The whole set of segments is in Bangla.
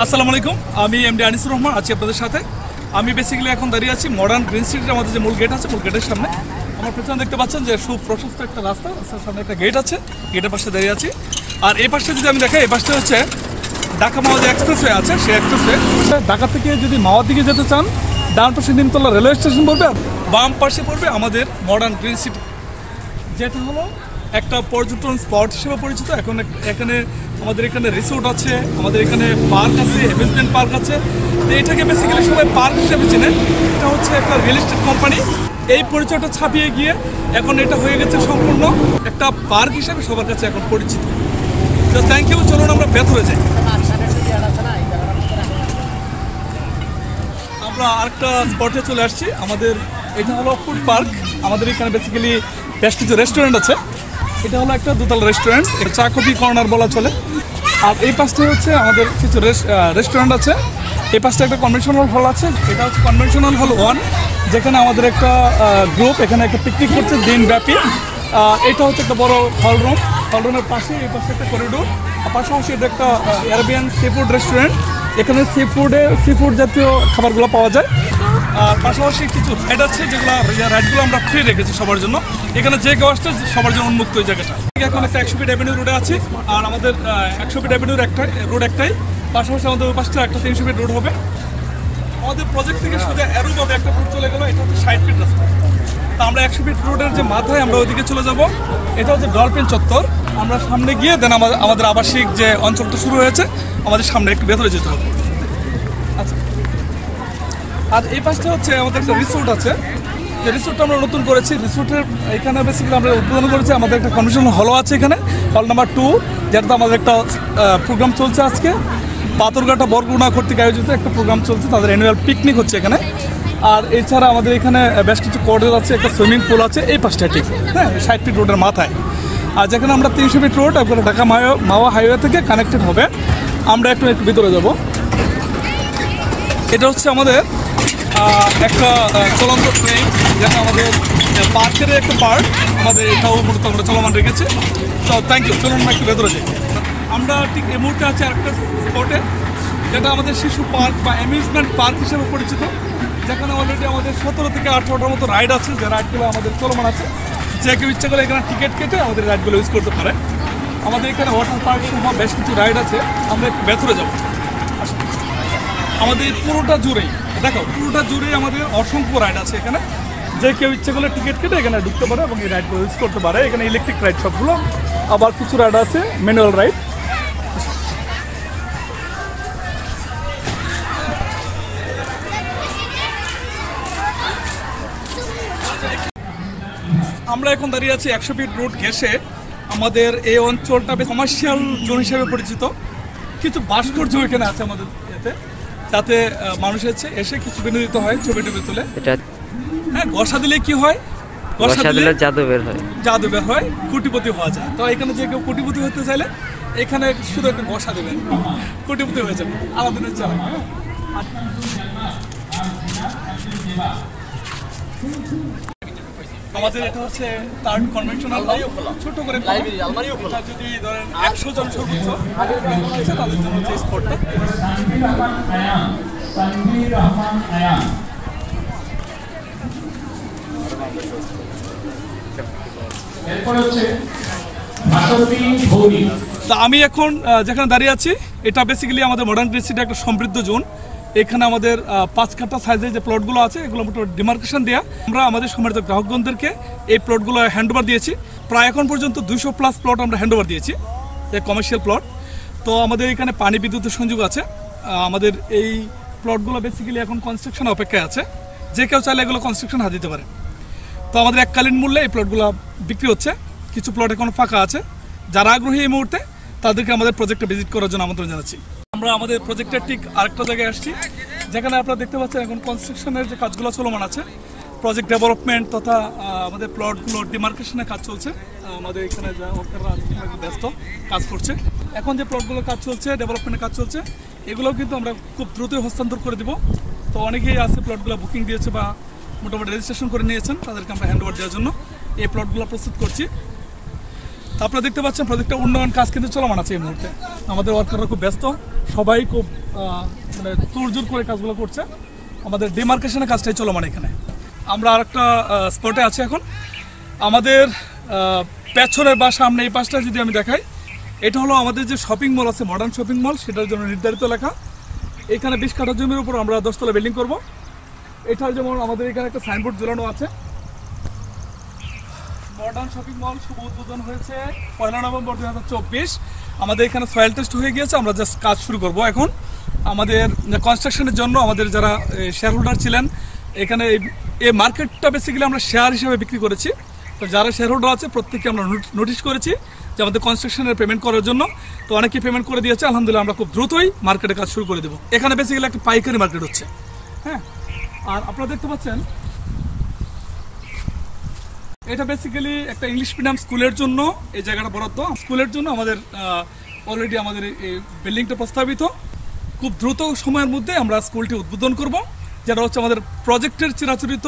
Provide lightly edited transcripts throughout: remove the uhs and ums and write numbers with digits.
আসসালামু আলাইকুম, আমি এমডি আনিসুর রহমান আছি আপনাদের সাথে। আমি বেসিক্যালি এখন দাঁড়িয়ে আছি মডার্ন গ্রিন সিটির আমাদের যে মূল গেট আছে, মূল গেটের সামনে। আমার পেছনে দেখতে পাচ্ছেন যে সুপ্রশস্ত একটা রাস্তা, রাস্তার সামনে একটা গেট আছে, গেটের পাশে দাঁড়িয়ে আছি। আর এই পাশে যদি আমি দেখাই, এই পাশটা হচ্ছে ঢাকা মাওয়া যে এক্সপ্রেসওয়ে আছে, সেই এক্সপ্রেসওয়ে। ঢাকা থেকে যদি মাওয়ার দিকে যেতে চান, ডান পাশে নিমতলা রেলওয়ে স্টেশন পড়বে, আর বাম পাশে পড়বে আমাদের মডার্ন গ্রিন সিটি, যেটা হলো একটা পর্যটন স্পট হিসেবে পরিচিত। এখন এখানে আমাদের এখানে রিসোর্ট আছে, আমাদের এখানে পার্ক আছে, অ্যামিউজমেন্ট পার্ক আছে। তো এটাকে বেসিক্যালি সবাই পার্ক হিসেবে চেনে। এটা হচ্ছে একটা রিয়েল এস্টেট কোম্পানি। এই পরিচয়টা ছাপিয়ে গিয়ে এখন এটা হয়ে গেছে সম্পূর্ণ একটা পার্ক হিসেবে সবার কাছে এখন পরিচিত। তো থ্যাংক ইউ, চলুন আমরা ভেতরে যাই। আমরা আরেকটা স্পটে চলে আসছি। আমাদের এটা হলো ফুড পার্ক। আমাদের এখানে বেসিক্যালি বেশ কিছু রেস্টুরেন্ট আছে। এটা হলো একটা দোতলা রেস্টুরেন্ট, চা কফি কর্নার বলা চলে। আর এই পাশটায় হচ্ছে আমাদের কিছু রেস্টুরেন্ট আছে। এই পাশটা একটা কনভেনশনাল হল আছে। এটা হচ্ছে কনভেনশনাল হল 1, যেখানে আমাদের একটা গ্রুপ এখানে একটা পিকনিক করছে দিনব্যাপী। এটা হচ্ছে একটা বড় হল রুম। হল রুমের পাশে এই পাশে একটা করিডোর, আর পাশাপাশি এটা একটা অ্যারাবিয়ান সি ফুড রেস্টুরেন্ট। এখানে সি ফুড জাতীয় খাবারগুলো পাওয়া যায়। আর পাশাপাশি কিছু রাইড আছে, যেগুলো রাইডগুলো আমরা ফ্রি রেখেছি সবার জন্য। এখানে যে কেউ আসছে সবার জন্য উন্মুক্ত এই জায়গাটা। এখন একটা 100 ফিট অ্যাভিনিউ রোডে আছি, আর আমাদের 100 ফিট অ্যাভিনিউর একটা রোড একটাই, পাশাপাশি আমাদের ওই পাশটা একটা 300 ফিট রোড হবে। আমাদের প্রজেক্ট থেকে সোজা অ্যারোভাবে একটা রোড চলে গেল, এটা হচ্ছে 60 ফিট রাস্তা। তা আমরা 100 ফিট রোডের যে মাথায় আমরা ওইদিকে চলে যাব। এটা হচ্ছে ডলফিন চত্বর। আমরা সামনে গিয়ে দেন আমাদের আবাসিক যে অঞ্চলটা শুরু হয়েছে, আমাদের সামনে একটু ভেতরে যেতে হবে। আচ্ছা, আর এই পাশটা হচ্ছে আমাদের একটা রিসোর্ট আছে, যে রিসোর্টটা আমরা নতুন করেছি। রিসোর্টের এখানে বেসিক্যালি আমরা উদ্বোধন করেছি। আমাদের একটা কনভেনশন হলও আছে এখানে, হল নাম্বার 2, যেটাতে আমাদের একটা প্রোগ্রাম চলছে আজকে। পাথরঘাটা বরগুনা কর্তৃক আয়োজিত একটা প্রোগ্রাম চলছে, তাদের অ্যানুয়াল পিকনিক হচ্ছে এখানে। আর এছাড়া আমাদের এখানে বেশ কিছু করিডোর আছে, একটা সুইমিং পুল আছে এই পাশটা, ঠিক 60 ফিট রোডের মাথায়। আর যেখানে আমরা 300 ফিট রোড আপনার ঢাকা মাওয়া হাইওয়ে থেকে কানেক্টেড হবে। আমরা একটু ভিতরে যাব। এটা হচ্ছে আমাদের একটা চলন্ত ট্রেন, যেটা আমাদের পার্কের একটা পার্ক। আমাদের এটাও মূলত আমরা চলমান রেখেছি। তো থ্যাংক ইউ, চলুন আমরা একটু ভেতরে যাই। আমরা ঠিক এই মুহূর্তে আছি আরেকটা স্পটে, যেটা আমাদের শিশু পার্ক বা অ্যামিউজমেন্ট পার্ক হিসেবে পরিচিত, যেখানে অলরেডি আমাদের 17 থেকে 18টার মতো রাইড আছে, যে রাইডগুলো আমাদের চলমান আছে। যে কেউ ইচ্ছা করে এখানে টিকিট কেটে আমাদের রাইডগুলো ইউজ করতে পারে। আমাদের এখানে ওয়াটার পার্ক সহ বেশ কিছু রাইড আছে। আমরা একটু ভেতরে যাবো। আমাদের পুরোটা জুড়েই আমাদের অসংখ্য রাইড আছে এখানে। যে কেউ ইচ্ছে করলে টিকিট কেটে এখানে ঢুকতে পারে এবং এই রাইডগুলো ইউজ করতে পারে। এখানে ইলেকট্রিক রাইড সবগুলো, আবার কিছু রাইড আছে ম্যানুয়াল রাইড। আমরা এখন দাঁড়িয়ে আছি 100 ফিট রোড ঘেঁষে। আমাদের এই অঞ্চলটা কমার্শিয়াল জোন হিসেবে পরিচিত। কিছু ভাস্কর্য এখানে আছে আমাদের এতে, যাতে মানুষ এসে কিছু বিনোদিত হয়, ছবি টবি তুলে। হ্যাঁ, গসা দিলে কি হয়? গসা দিলে জাদু বের হয়, কোটিপতি হওয়া যায়। তো এখানে যে কেউ কোটিপতি হতে চাইলে এখানে শুধু একটা গসা দেবেন, কোটিপতি হয়ে যাবে। আলাদিনের চাল। আমাদের এটা হচ্ছে থার্ড কনভেনশনাল হল, ছোট করে যদি ধরেন 100 জন সর্বোচ্চ তাদের জন্য হচ্ছে স্পটটা। তা আমি এখন যেখানে দাঁড়িয়ে আছি, এটা বেসিক্যালি আমাদের মডার্ন গ্রিন সিটি একটা সমৃদ্ধ জোন। এখানে আমাদের 5 কাঠা সাইজের যে প্লটগুলো আছে, এগুলো মোটামুটি ডিমার্কেশন দেওয়া। আমরা আমাদের সম্মানিত গ্রাহকগণদেরকে এই প্লটগুলো হ্যান্ডওভার দিয়েছি। প্রায় এখন পর্যন্ত 200+ প্লট আমরা হ্যান্ডওভার দিয়েছি, এই কমার্শিয়াল প্লট। তো আমাদের এখানে পানি বিদ্যুতের সংযোগ আছে। আমাদের এই প্লটগুলো বেসিক্যালি এখন কনস্ট্রাকশন অপেক্ষায় আছে। যে কেউ চাইলে এগুলো কনস্ট্রাকশন হাত দিতে পারে। তো আমাদের এককালীন মূল্যে এই প্লটগুলো বিক্রি হচ্ছে। কিছু প্লট এখন ফাঁকা আছে। যারা আগ্রহী এই মুহূর্তে, তাদেরকে আমাদের প্রজেক্টে ভিজিট করার জন্য আমন্ত্রণ জানাচ্ছি। আমরা আমাদের প্রজেক্টের ঠিক আরেকটা জায়গায় আসছি, যেখানে আপনারা দেখতে পাচ্ছেন এখন কনস্ট্রাকশনের যে কাজগুলো চলমান আছে। প্রজেক্ট ডেভেলপমেন্ট তথা আমাদের প্লটগুলো ডিমার্কেশনের কাজ চলছে। আমাদের এখানে যা ওয়ার্কাররা ব্যস্ত কাজ করছে। এখন যে প্লটগুলোর কাজ চলছে, ডেভেলপমেন্টের কাজ চলছে, এগুলোও কিন্তু আমরা খুব দ্রুতই হস্তান্তর করে দেবো। তো অনেকেই আছে প্লটগুলো বুকিং দিয়েছে বা মোটামুটি রেজিস্ট্রেশন করে নিয়েছেন, তাদেরকে আমরা হ্যান্ডওভার দেওয়ার জন্য এই প্লটগুলো প্রস্তুত করছি। আপনারা দেখতে পাচ্ছেন প্রজেক্টটা উন্নয়ন কাজ কিন্তু চলমান আছে এই মুহূর্তে। আমাদের ওয়ার্কাররা খুব ব্যস্ত, সবাই খুব মানে তোড়জোড় করে কাজগুলো করছে। আমাদের ডিমার্কেশনের কাজটাই চলমান এখানে। আমরা আরেকটা স্পটে আছি এখন। আমাদের পেছনের বা সামনে এই পাশটা যদি আমি দেখাই, এটা হলো আমাদের যে শপিং মল আছে, মডার্ন শপিং মল, সেটার জন্য নির্ধারিত এলাকা। এখানে 20 কাঠা জমির উপর আমরা 10 তলা বিল্ডিং করব। এটা যেমন আমাদের এখানে একটা সাইনবোর্ড ঝুলানো আছে, মডার্ন শপিং মল শুভ উদ্বোধন হয়েছে 1 নভেম্বর 2024। আমাদের এখানে সয়েল টেস্ট হয়ে গিয়েছে, আমরা জাস্ট কাজ শুরু করব এখন। আমাদের কনস্ট্রাকশনের জন্য আমাদের যারা শেয়ার হোল্ডার ছিলেন, এখানে এই মার্কেটটা বেসিক্যালি আমরা শেয়ার হিসেবে বিক্রি করেছি। তো যারা শেয়ার হোল্ডার আছে প্রত্যেককে আমরা নোটিশ করেছি যে আমাদের কনস্ট্রাকশনের পেমেন্ট করার জন্য। তো অনেকেই পেমেন্ট করে দিয়েছে, আলহামদুলিল্লাহ আমরা খুব দ্রুতই মার্কেটে কাজ শুরু করে দেবো। এখানে বেসিক্যালি একটা পাইকারি মার্কেট হচ্ছে। হ্যাঁ, আর আপনারা দেখতে পাচ্ছেন এটা বেসিক্যালি একটা ইংলিশ মিডিয়াম স্কুলের জন্য এই জায়গাটা বরাদ্দ। স্কুলের জন্য আমাদের অলরেডি আমাদের এই বিল্ডিংটা প্রস্তাবিত। খুব দ্রুত সময়ের মধ্যে আমরা স্কুলটি উদ্বোধন করব, যেটা হচ্ছে আমাদের প্রজেক্টের চিরাচরিত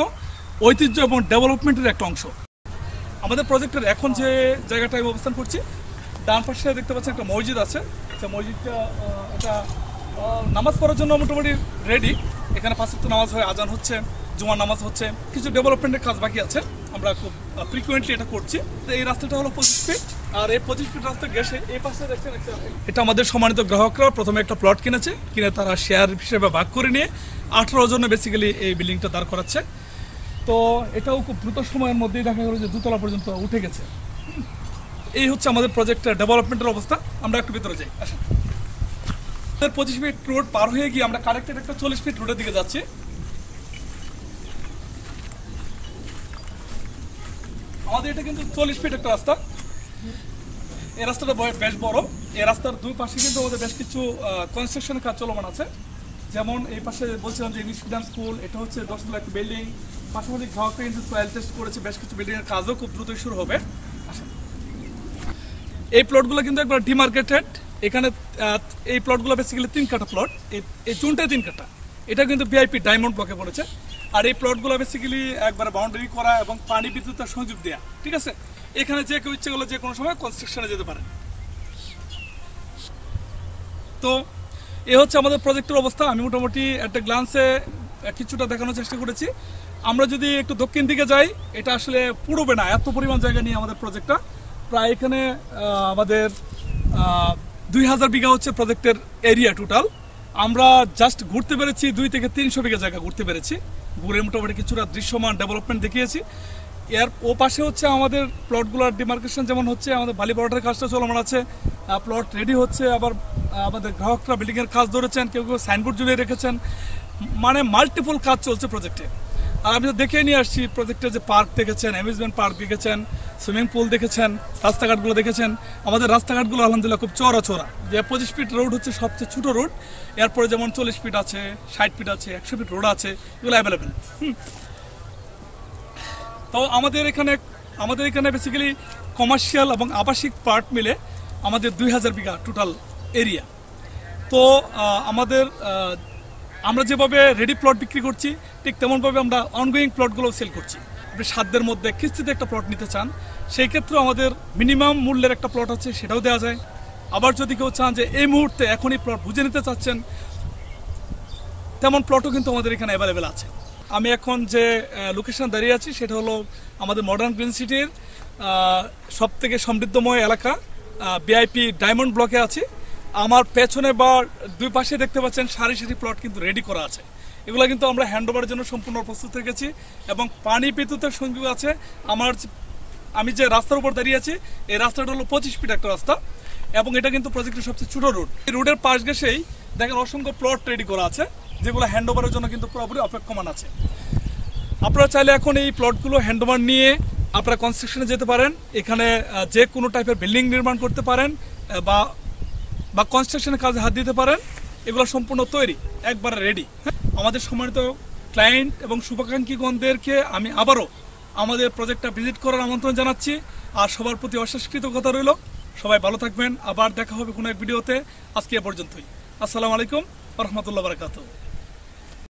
ঐতিহ্য এবং ডেভেলপমেন্টের একটা অংশ। আমাদের প্রজেক্টের এখন যে জায়গাটায় অবস্থান করছি, ডান পাশে দেখতে পাচ্ছেন একটা মসজিদ আছে। সেই মসজিদটা একটা নামাজ পড়ার জন্য মোটামুটি রেডি। এখানে 5 ওয়াক্ত নামাজ হয়, আজান হচ্ছে, জুমার নামাজ হচ্ছে। কিছু ডেভেলপমেন্টের কাজ বাকি আছে, আমরা খুব ফ্রিকুয়েন্টলি এটা করছি। এই রাস্তাটা হলো 25 ফিট, আর এই 25 ফিট রাস্তা গেছে এই পাশে দেখছেন এটা আমাদের সম্মানিত গ্রাহকরা প্রথমে একটা প্লট কিনে তারা শেয়ার হিসেবে ভাগ করে নিয়ে 18 জনে বেসিক্যালি এই বিল্ডিংটা দাঁড় করাচ্ছে। তো এটাও খুব দ্রুত সময়ের মধ্যেই দেখা গেল যে 2 তলা পর্যন্ত উঠে গেছে। এই হচ্ছে আমাদের প্রজেক্টের ডেভেলপমেন্টের অবস্থা। আমরা একটু ভিতরে যাই, আসেন। 25 ফিট রোড পার হয়ে গিয়ে আমরা কানেক্টেড একটা 40 ফিট রোডের দিকে যাচ্ছি। আমাদের এটা কিন্তু 40 ফিট একটা রাস্তা। এই রাস্তাটা বেশ বড়। এই রাস্তার দুই পাশে কিন্তু আমাদের বেশ কিছু কনস্ট্রাকশনের কাজ চলমান আছে। যেমন এই পাশে বলছিলাম যে ইংলিশ মিডিয়াম স্কুল, এটা হচ্ছে 10 তলা একটা বিল্ডিং। পাশাপাশি গ্রাহকরা কিন্তু সয়েল টেস্ট করেছে, বেশ কিছু বিল্ডিং এর কাজও খুব দ্রুতই শুরু হবে। এই প্লটগুলো কিন্তু একবার ডিমার্কেটেড। এখানে এই প্লটগুলো বেসিক্যালি 3 কাঠা প্লট। এই চুনটাই 3 কাঠা। এটা কিন্তু ভিআইপি ডায়মন্ড ব্লকে পড়েছে। আর এই প্লটগুলো বেসিক্যালি একবার বাউন্ডারি করা এবং পানি বিদ্যুতের সংযোগ দেওয়া, ঠিক আছে। এখানে যে কেউ ইচ্ছে করলে যে কোনো সময় কনস্ট্রাকশনে যেতে পারে। তো এ হচ্ছে আমাদের প্রজেক্টের অবস্থা। আমি মোটামুটি একটা গ্লান্সে কিছুটা দেখানোর চেষ্টা করেছি। আমরা যদি একটু দক্ষিণ দিকে যাই, এটা আসলে পুরোবে না, এত পরিমাণ জায়গা নিয়ে আমাদের প্রজেক্টটা। প্রায় এখানে আমাদের 2000 বিঘা হচ্ছে প্রজেক্টের এরিয়া টোটাল। আমরা জাস্ট ঘুরতে পেরেছি 2 থেকে 300 বিঘা জায়গা ঘুরতে পেরেছি। ঘুরে মোটামুটি কিছুটা দৃশ্যমান ডেভেলপমেন্ট দেখিয়েছি। এর ও পাশে হচ্ছে আমাদের প্লটগুলোর ডিমার্কেশন যেমন হচ্ছে, আমাদের বালি বর্ডারের কাজটা চলমান আছে, প্লট রেডি হচ্ছে। আবার আমাদের গ্রাহকরা বিল্ডিংয়ের কাজ ধরেছেন, কেউ কেউ সাইনবোর্ড ঝুলিয়ে রেখেছেন। মানে মাল্টিপল কাজ চলছে প্রজেক্টে। আর আমি তো দেখে নিয়ে আসছি প্রজেক্টের যে পার্ক দেখেছেন, অ্যামিউজমেন্ট পার্ক দেখেছেন, সুইমিং পুল দেখেছেন, রাস্তাঘাটগুলো দেখেছেন। আমাদের রাস্তাঘাটগুলো আলহামদুলিল্লাহ খুব চওড়া। যে 25 ফিট রোড হচ্ছে সবচেয়ে ছোটো রোড। এরপরে যেমন 40 ফিট আছে, 60 ফিট আছে, 100 ফিট রোড আছে, এগুলো অ্যাভেলেবেল। তো আমাদের এখানে বেসিক্যালি কমার্শিয়াল এবং আবাসিক পার্ট মিলে আমাদের 2000 বিঘা টোটাল এরিয়া। তো আমরা যেভাবে রেডি প্লট বিক্রি করছি, ঠিক তেমনভাবে আমরা অনগোয়িং প্লটগুলো সেল করছি। আপনি সাধ্যের মধ্যে কিস্তিতে একটা প্লট নিতে চান, সেই ক্ষেত্রে আমাদের মিনিমাম মূল্যের একটা প্লট আছে, সেটাও দেওয়া যায়। আবার যদি কেউ চান যে এই মুহূর্তে এখনই প্লট বুঝে নিতে চাচ্ছেন, তেমন প্লটও কিন্তু আমাদের এখানে অ্যাভেলেবেল আছে। আমি এখন যে লোকেশন দাঁড়িয়ে আছি সেটা হলো আমাদের মডার্ন গ্রিন সিটির সবথেকে সমৃদ্ধময় এলাকা ভিআইপি ডায়মন্ড ব্লকে আছি। আমার পেছনে বা দুই পাশে দেখতে পাচ্ছেন সারি সারি প্লট কিন্তু রেডি করা আছে। এগুলো কিন্তু আমরা হ্যান্ডওভারের জন্য সম্পূর্ণ প্রস্তুত রেখেছি এবং পানি বিদ্যুতের সংযোগ আছে। আমি যে রাস্তার উপর দাঁড়িয়ে আছি, এই রাস্তাটা হলো 25 ফিট একটা রাস্তা এবং এটা কিন্তু প্রজেক্টের সবচেয়ে ছোট রোড। এই রোডের পাশ ঘেঁষেই দেখেন অসংখ্য প্লট রেডি করা আছে, যেগুলো হ্যান্ডওভারের জন্য কিন্তু পুরোপুরি অপেক্ষমান আছে। আপনারা চাইলে এখন এই প্লটগুলো হ্যান্ডওভার নিয়ে আপনারা কনস্ট্রাকশনে যেতে পারেন। এখানে যে কোনো টাইপের বিল্ডিং নির্মাণ করতে পারেন বা কনস্ট্রাকশনের কাজে হাত দিতে পারেন। এগুলো সম্পূর্ণ তৈরি, একবারে রেডি। আমাদের সম্মানিত ক্লায়েন্ট এবং শুভাকাঙ্ক্ষীগণদেরকে আমি আবারও আমাদের প্রজেক্টটা ভিজিট করার আমন্ত্রণ জানাচ্ছি। আর সবার প্রতি অশেষ কৃতজ্ঞতা রইল। সবাই ভালো থাকবেন, আবার দেখা হবে কোনো এক ভিডিওতে। আজকে এ পর্যন্তই। আসসালামু আলাইকুম ওয়া রাহমাতুল্লাহি ওয়া বারাকাতুহু।